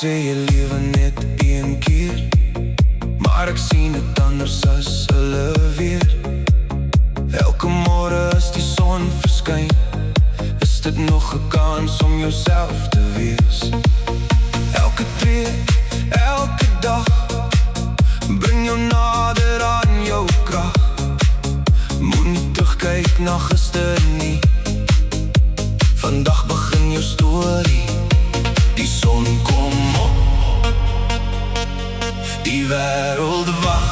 sê jy lewe net een keer, maar ek sien het anders as hulle weer. Elke môre as die son verskyn, is dit nog 'n kans om jouself te wees. Elke tree, elke dag, bring jou nader aan jou krag. Moet nie terugkyk na gister nie, vandag begin jou storie. Die son kom op, die wêreld wag.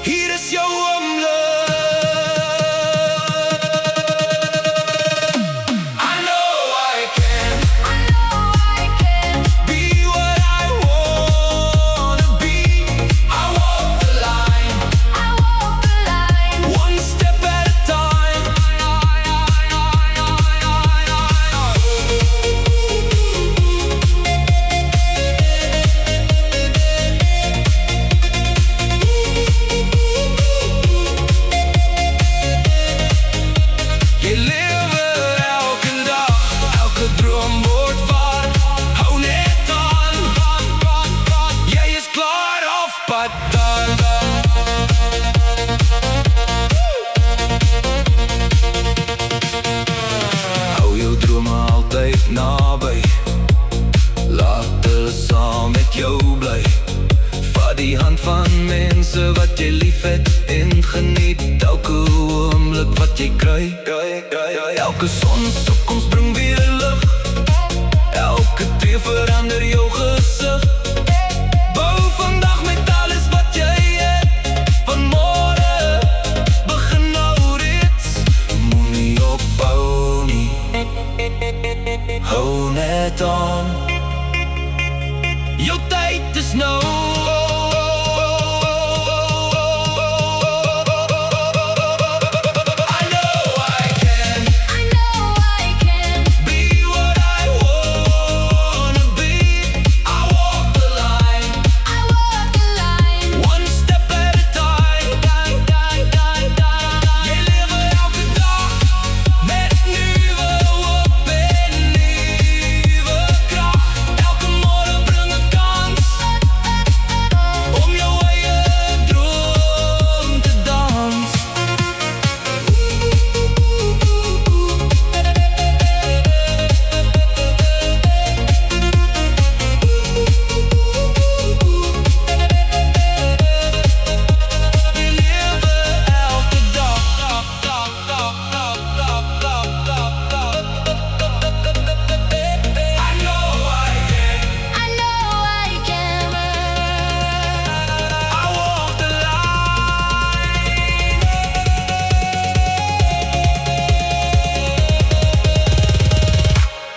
Hier is jou oomblik. Hou jou drome altyd naby, laat hulle saam met jou bly. Vat die hand van mense wat jy lief het en geniet elke oomblik wat jy kry. Elke sonsopkoms bring weer lig, elke tree verander jou gesig. Bou vandag met alles wat jy het, van môre begin nou reeds. Moenie ophou nie, hou net aan, jou tyd is nou.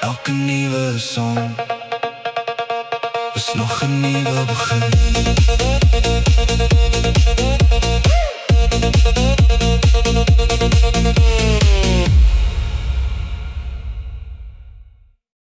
Elke nuwe song